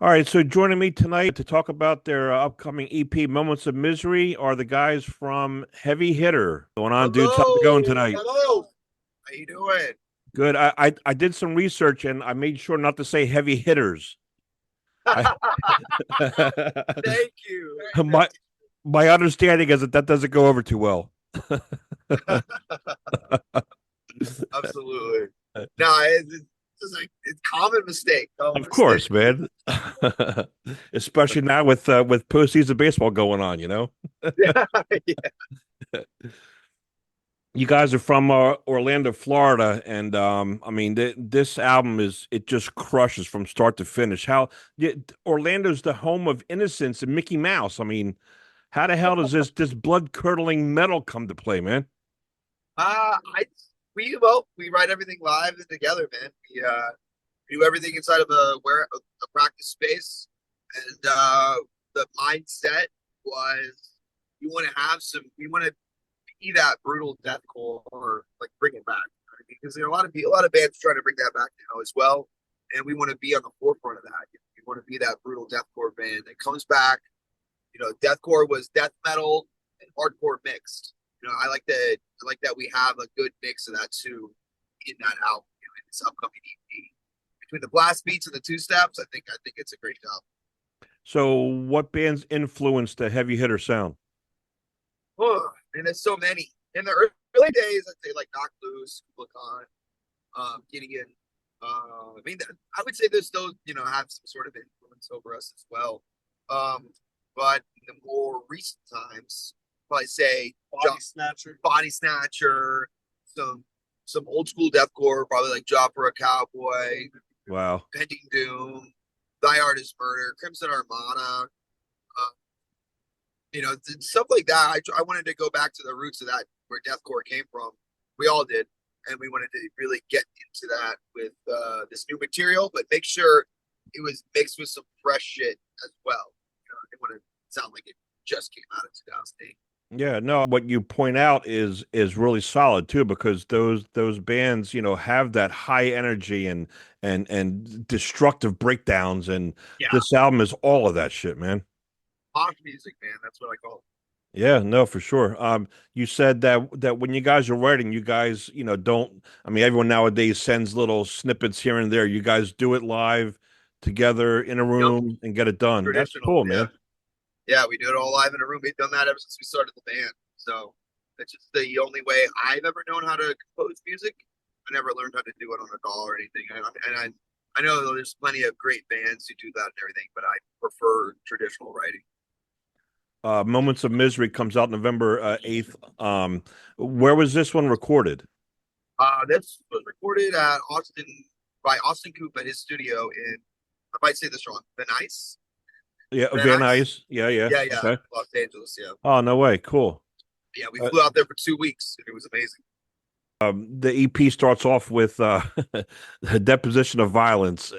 All right, so joining me tonight to talk about their upcoming EP, Moments of Misery, are the guys from Heavy Hitter. What's going on, dudes? How's it going Hello, tonight? hello. How you doing? Good. I did some research and I made sure not to say heavy hitters. I Thank you. my my understanding is that doesn't go over too well. Absolutely. No, it's like it's common mistake. Common Of mistake. course, man. Especially now with postseason baseball going on, you know. Yeah, yeah. You guys are from Orlando, Florida, and I mean this album it just crushes from start to finish. Orlando's the home of Innocence and Mickey Mouse. I mean, how the hell does this blood curdling metal come to play, man? I we write everything live and together, man. We do everything inside of a practice space, and the mindset was we want to be that brutal deathcore or like bring it back, right? Because there are a lot of bands trying to bring that back now as well, and we want to be on the forefront of that. We want to be that brutal deathcore band that comes back. Deathcore was death metal and hardcore mixed. I like that we have a good mix of that too in that album, in this upcoming EP. Between the blast beats and the two steps, I think it's a great job. So, what bands influenced the heavy hitter sound? Oh, and there's so many. In the early days, I'd say like Knock Loose, Kubla Khan, Gideon. I would say there's those, have some sort of influence over us as well. Um, but in the more recent times, probably say Body Snatcher, some old school deathcore, probably like Job for a Cowboy, Wow. Pending Doom, Thy Art Is Murder, Crimson Armada, stuff like that. I wanted to go back to the roots of that, where deathcore came from. We all did, and we wanted to really get into that with this new material, but make sure it was mixed with some fresh shit as well. I didn't want to sound like it just came out of 2008. Yeah, no, what you point out is really solid too, because those bands, have that high energy and destructive breakdowns, and Yeah, this album is all of that shit, man. pop music, man. That's what I call it. Yeah, no, for sure. You said that when you guys are writing, you guys, don't. I mean, everyone nowadays sends little snippets here and there. You guys do it live together in a Yep, room and get it done. That's traditional. cool, Yeah, man. yeah. We do it all live in a room. We've done that ever since we started the band. So it's just the only way I've ever known how to compose music. I never learned how to do it on a DAW or anything. I know there's plenty of great bands who do that and everything, but I prefer traditional writing. Moments of Misery comes out November 8th. Where was this one recorded? This was recorded at Austin by Austin Coop at his studio in, I might say this wrong, Venice. Yeah, Van Venice? Nuys. Yeah, yeah. Yeah, yeah, Okay. Los Angeles. Yeah, Oh, no way. Cool. yeah. We Uh, flew out there for 2 weeks. And it was amazing. the EP starts off with the deposition of violence.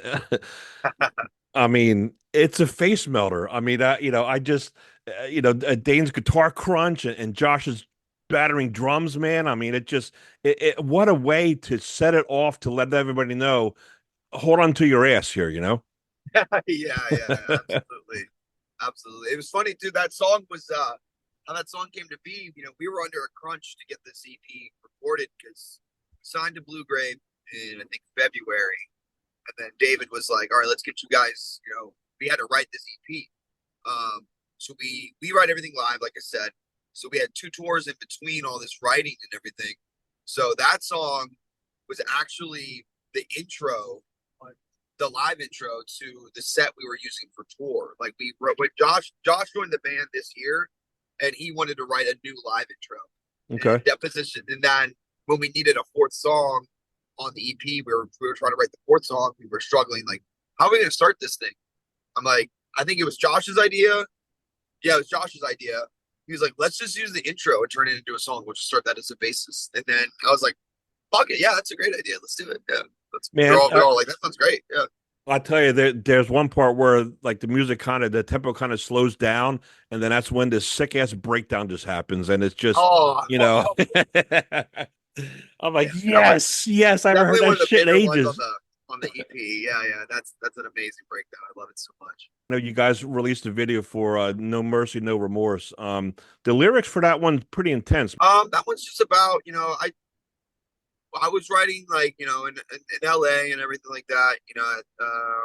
I mean, it's a face melter. I mean, I just, Dane's guitar crunch and Josh's battering drums, man. I mean, what a way to set it off to let everybody know, hold on to your ass here, you know? Yeah, yeah, absolutely, absolutely. It was funny too. That song was how that song came to be. We were under a crunch to get this EP recorded because we signed to Blue Grape in I think February, and then David was like, "All right, let's get you guys." We had to write this EP. So we write everything live, like I said. So we had 2 tours in between all this writing and everything. So that song was actually the intro, the live intro to the set we were using for tour. Like we wrote, when Josh joined the band this year, and he wanted to write a new live intro. Okay. And deposition, and then when we needed a fourth song on the EP, we were trying to write the fourth song. We were struggling, like, how are we going to start this thing? I'm like, I think it was Josh's idea. Yeah, it was Josh's idea. He was like, let's just use the intro and turn it into a song. We'll just start that as a basis. And then I was like, fuck it, yeah, that's a great idea. Let's do it. Yeah, Man, we're all like, that sounds great. Yeah. I tell you, there's one part where like the tempo kind of slows down, and then that's when this sick ass breakdown just happens, and it's just, Oh, you know, I'm like, that was yes, yes, I haven't heard definitely one that of the shit in favorite ones ages. on the EP. Yeah, yeah, that's an amazing breakdown. I love it so much. I know you guys released a video for No Mercy, No Remorse. The lyrics for that one's pretty intense. That one's just about, I was writing like, in LA and everything like that. I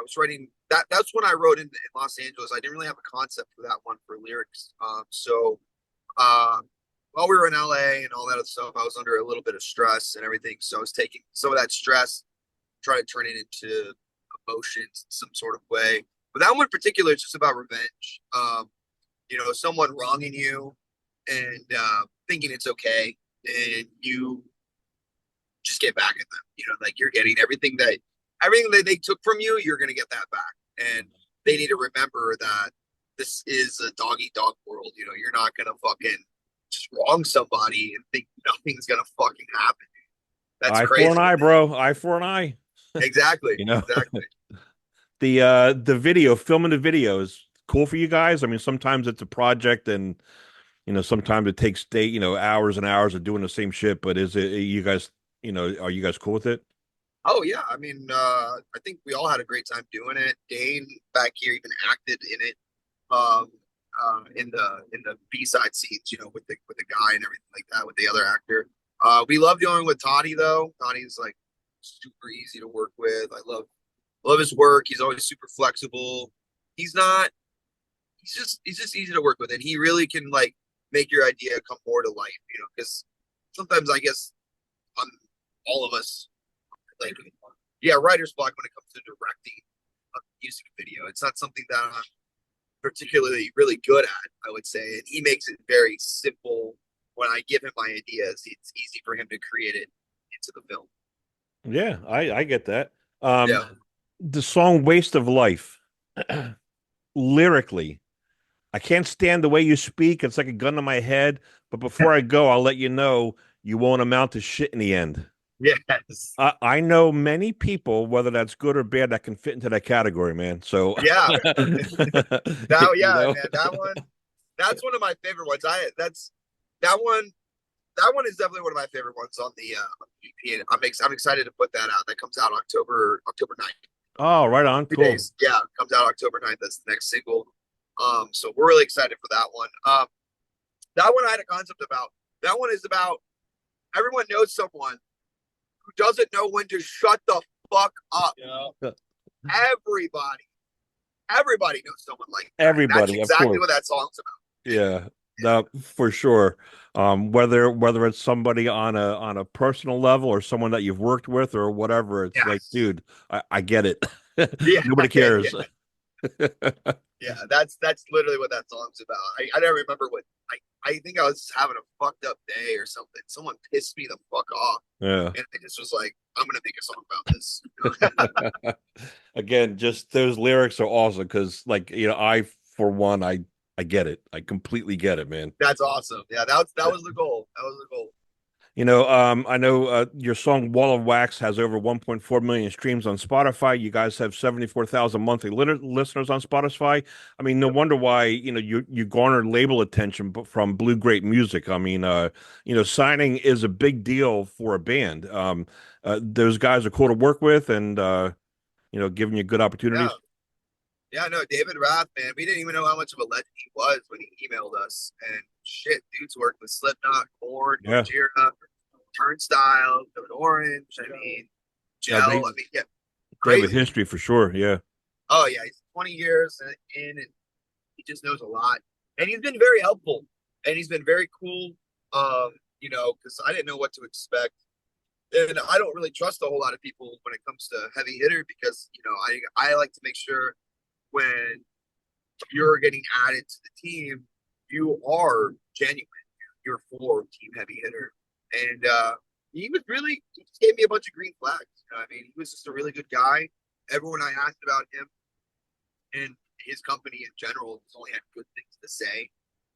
was writing that. That's when I wrote in Los Angeles. I didn't really have a concept for that one for lyrics. Uh, while we were in LA and all that other stuff, I was under a little bit of stress and everything. So I was taking some of that stress, trying to turn it into emotions in some sort of way. But that one in particular is just about revenge. Someone wronging you and thinking it's okay, and you just get back at them. Like you're getting everything that they took from you, you're gonna get that back. And they need to remember that this is a dog eat dog world. You're not gonna fucking just wrong somebody and think nothing's gonna fucking happen. That's Eye for an crazy. eye, bro. Eye for an eye. Exactly. You know, Exactly. the video, filming the video is cool for you guys. I mean, sometimes it's a project, and sometimes it takes hours and hours of doing the same shit. But is it you guys? Are you guys cool with it? Oh yeah. I mean, I think we all had a great time doing it. Dane back here even acted in it. Um, in the B-side scenes, with the guy and everything like that with the other actor. We love dealing with Toddy though. Toddy's like super easy to work with. I love his work. He's always super flexible. He's not. He's just easy to work with, and he really can like make your idea come more to life. Because sometimes I guess on all of us, like, yeah, writer's block when it comes to directing a music video. It's not something that I'm particularly really good at, I would say. And he makes it very simple. When I give him my ideas, it's easy for him to create it into the film. Yeah, I get that. Um, Yeah. the song "Waste of Life," lyrically, I can't stand the way you speak. It's like a gun to my head. But before I go, I'll let you know you won't amount to shit in the end. Yes. I know many people, whether that's good or bad, that can fit into that category, man. So, Yeah. you Yeah, know, man. That's one of my favorite ones. That one that one is definitely one of my favorite ones on the EP. And I'm excited to put that out. That comes out October 9th. oh, right on, 2 days. cool. Yeah, comes out October 9th. That's the next single. So we're really excited for that one. That one I had a concept about. That one is about everyone knows someone who doesn't know when to shut the fuck up. Yeah. Everybody, everybody knows someone like that. And that's Everybody, of exactly course. what that song's about. Yeah, no, for sure. Whether it's somebody on a personal level or someone that you've worked with or whatever, it's like, Yes. dude, I get it. Yeah. Nobody cares. Yeah, that's literally what that song's about. I don't remember I think I was having a fucked up day or something. Someone pissed me the fuck off, Yeah. and I just was like, I'm gonna make a song about this. Again, just those lyrics are awesome because, like, I for one, I get it. I completely get it, man. That's awesome. Yeah, that was the goal. That was the goal. I know your song "Wall of Wax" has over 1.4 million streams on Spotify. You guys have 74,000 monthly listeners on Spotify. I mean, no Yep. wonder why, you garnered label attention from Blue Grape Music. I mean, signing is a big deal for a band. Those guys are cool to work with and, giving you good Yeah. opportunities. Yeah, no, David Rath, man, we didn't even know how much of a legend he was when he emailed us. And shit, dude's worked with Slipknot, Korn, Yeah. Gojira, Turnstile, Code Orange. I mean, No, Gel. I mean, yeah, they have a crazy. history for sure. Yeah. Oh yeah, he's 20 years in, and he just knows a lot. And he's been very helpful, and he's been very cool. Because I didn't know what to expect, and I don't really trust a whole lot of people when it comes to heavy hitter because I like to make sure when you're getting added to the team, you are genuine. You're for team heavy hitter, and he just gave me a bunch of green flags. I mean, he was just a really good guy. Everyone I asked about him and his company in general has only had good things to say.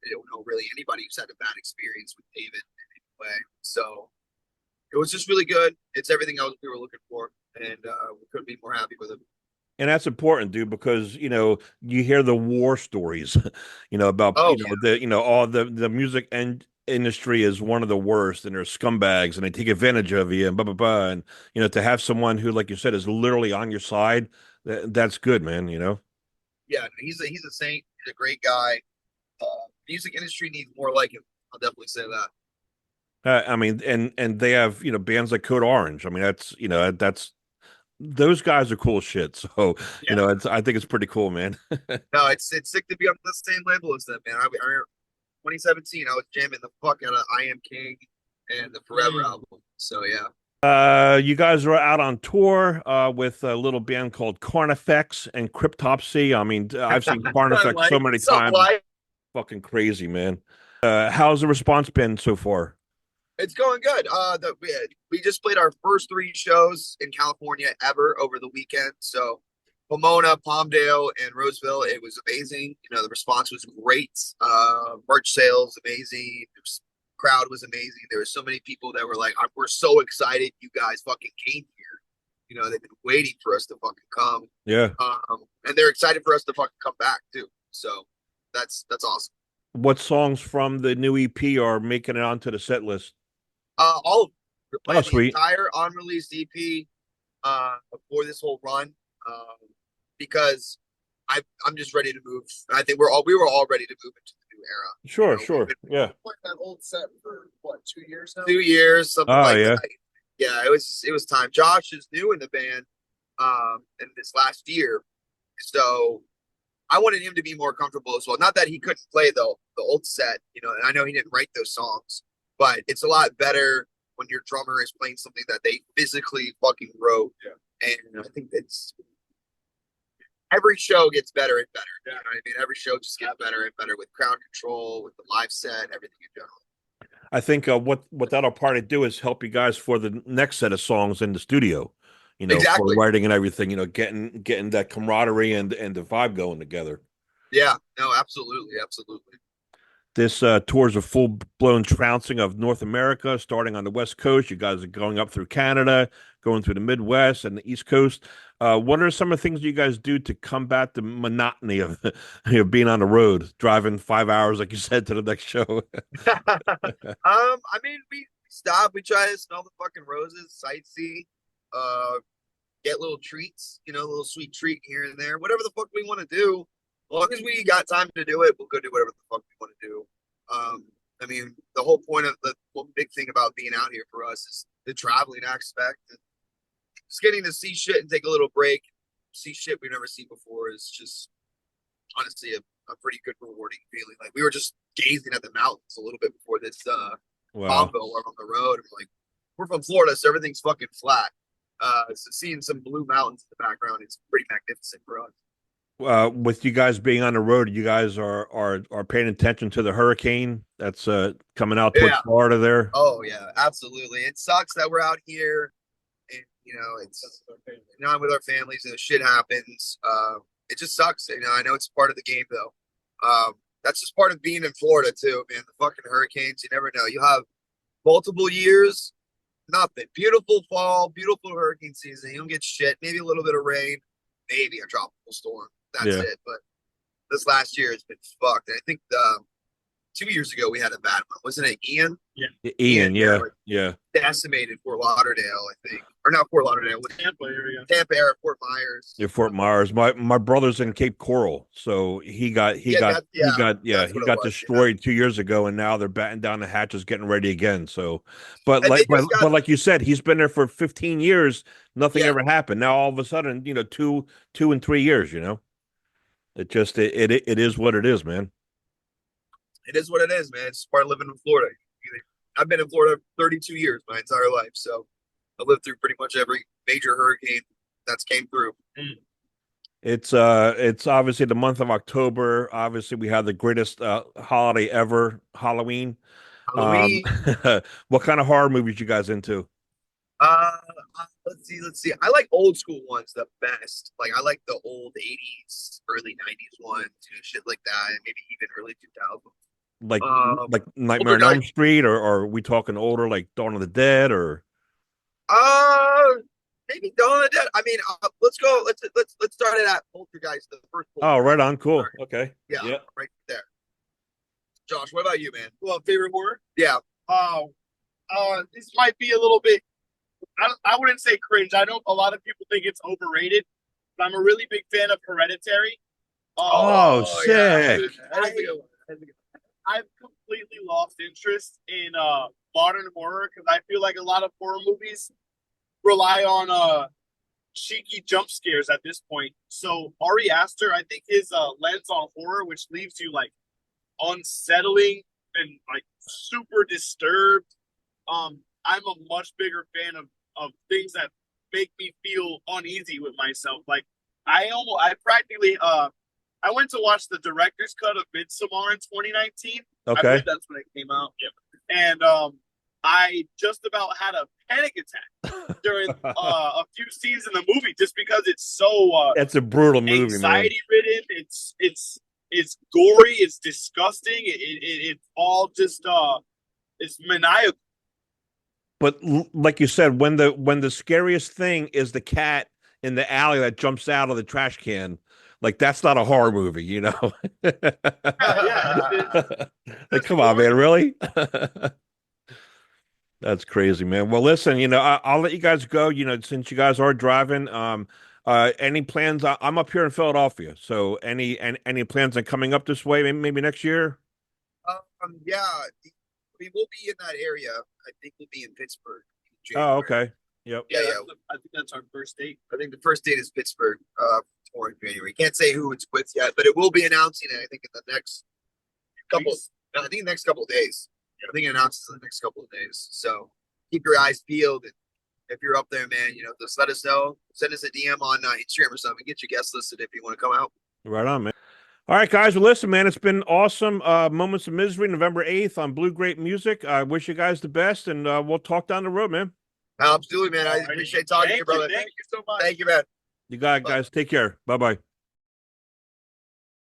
I don't know really anybody who's had a bad experience with David in any way. So it was just really good. It's everything else we were looking for, and we couldn't be more happy with him. And that's important, dude, because you hear the war stories, about Oh yeah, all the music and industry is one of the worst, and they're scumbags, and they take advantage of you, and blah blah blah. And to have someone who, like you said, is literally on your side, that's good, man. Yeah, he's a saint. He's a great guy. Music industry needs more like him. I'll definitely say that. I mean, and they have bands like Code Orange. I mean, that's those guys are cool shit. So Yeah. I think it's pretty cool, man. No, it's sick to be on the same label as them, man. I remember 2017, I was jamming the fuck out of I Am King and the Forever album. So yeah. You guys are out on tour with a little band called Carnifex and Cryptopsy. I mean, I've seen Carnifex so many times. It's Sunlight. fucking crazy, man. How's the response been so far? It's going good. We just played our first three shows in California ever over the weekend. So Pomona, Palmdale, and Roseville. It was amazing. The response was great. Merch sales amazing. Crowd was amazing. There were so many people that were like, "We're so excited you guys fucking came here." They've been waiting for us to fucking come. Yeah. And they're excited for us to fucking come back too. So that's awesome. What songs from the new EP are making it onto the set list? All of them. We're Oh, playing the sweet. entire unreleased EP for this whole run because I'm just ready to move. I think we were all ready to move into the new era. Sure, sure. Yeah. Playing that old set for what 2 years now? 2 years, something Oh, like yeah. that. Yeah, it was time. Josh is new in the band in this last year, so I wanted him to be more comfortable as well. Not that he couldn't play the old set, and I know he didn't write those songs, but it's a lot better when your drummer is playing something that they physically fucking wrote. Yeah. And I think that's every show gets better and better. Yeah. You know what I mean? Every show just gets better and better with crowd control, with the live set, everything in general. I think what that'll probably do is help you guys for the next set of songs in the studio, for Exactly. writing and everything, getting that camaraderie and the vibe going together. Yeah. No, absolutely. Absolutely. This tour is a full blown trouncing of North America, starting on the West Coast. You guys are going up through Canada, going through the Midwest and the East Coast. What are some of the things you guys do to combat the monotony of being on the road, driving 5 hours, like you said, to the next show? I mean, we stop, we try to smell the fucking roses, sightsee, uh, get little treats, a little sweet treat here and there, whatever the fuck we want to do. As long as we got time to do it, we'll go do whatever the fuck we want to do. I mean, the whole point of the one big thing about being out here for us is the traveling aspect. And just getting to see shit and take a little break, see shit we've never seen before is just honestly a pretty good rewarding feeling. Like we were just gazing at the mountains a little bit before this Wow. combo. We're on the road and we're from Florida, so everything's fucking flat. So seeing some blue mountains in the background is pretty magnificent for us. With you guys being on the road, you guys are paying attention to the hurricane that's coming out towards Yeah. Florida there. Oh yeah, absolutely. It sucks that we're out here and it's with our families and the shit happens. It just sucks. I know it's part of the game though. That's just part of being in Florida too, man. The fucking hurricanes, you never know. You have multiple years, nothing. Beautiful fall, beautiful hurricane season. You don't get shit. Maybe a little bit of rain, maybe a tropical storm. That's Yeah. it. But this last year has been fucked. And I think 2 years ago we had a bad one. Wasn't it Ian? Yeah. Ian, yeah, like, yeah. decimated Fort Lauderdale, I think. Or not Fort Lauderdale, with Tampa area. Tampa area, Fort Myers. Yeah, Fort Myers. My brother's in Cape Coral, so he got destroyed 2 years ago, and now they're batting down the hatches, getting ready again. So, but And like they but, just got but like you said, he's been there for 15 years. Nothing yeah, ever happened. Now all of a sudden, 2 and 3 years. It is what it is, man. it is what it is, man. It's part of living in Florida. I've been in Florida 32 years, my entire life. So I've lived through pretty much every major hurricane that's came through. It's obviously the month of October. Obviously, we have the greatest holiday ever, Halloween. Um, Halloween. what kind of horror movies you guys into? Uh, let's see. I like old school ones the best. Like I like the old 80s, early 90s ones, shit like that, and maybe even early 2000s. Like like Nightmare Older on guy. Elm Street, or are we talking older, like Dawn of the Dead, or Uh, maybe Dawn of the Dead. I mean, let's go. Let's start it at Poltergeist, the first oh, right Poltergeist. on, cool, okay, Yeah, yeah. right there. Josh, what about you, man? Well, favorite horror? Yeah. Oh, this might be a little bit. I wouldn't say cringe. I know a lot of people think it's overrated, but I'm a really big fan of Hereditary. Oh, Oh yeah, sick. dude. That is a I good one. That is a good I've completely lost interest in modern horror because I feel like a lot of horror movies rely on cheeky jump scares at this point. So Ari Aster, I think his lens on horror, which leaves you like unsettling and like super disturbed. I'm a much bigger fan of things that make me feel uneasy with myself. Like I practically I went to watch the director's cut of Midsommar in 2019. I believe Okay. that's when it came out. Yep. And I just about had a panic attack during a few scenes in the movie just because it's so That's a brutal movie, man. anxiety ridden. It's gory. It's disgusting. It's all just it's maniacal. But like you said, when the scariest thing is the cat in the alley that jumps out of the trash can, like that's not a horror movie, you know? Yeah, yeah. Like, There's come on, gory. man, really? That's crazy, man. Well, listen, I'll let you guys go, since you guys are driving. Any plans? I'm up here in Philadelphia, so any plans on coming up this way, maybe next year? yeah, we will be in that area. I think we'll be in Pittsburgh in Oh, January. okay. Yep. Yeah, Yeah, yeah. I think that's our first date. I think the first date is Pittsburgh for in January. Can't say who it's with yet, but it will be announcing it. I think in the next couple. I think the next couple of days. I think it announces in the next couple of days. So keep your eyes peeled. And if you're up there, man, just let us know. Send us a DM on Instagram or something. Get your guest listed if you want to come out. Right on, man. All right, guys. Well, listen, man, it's been awesome. Moments of Misery, November 8th on Blue Grape Music. I wish you guys the best, and we'll talk down the road, man. Absolutely, man. I appreciate talking to you, brother. Thank you so much. Thank you, man. You got it, Bye. guys. Take care. Bye bye.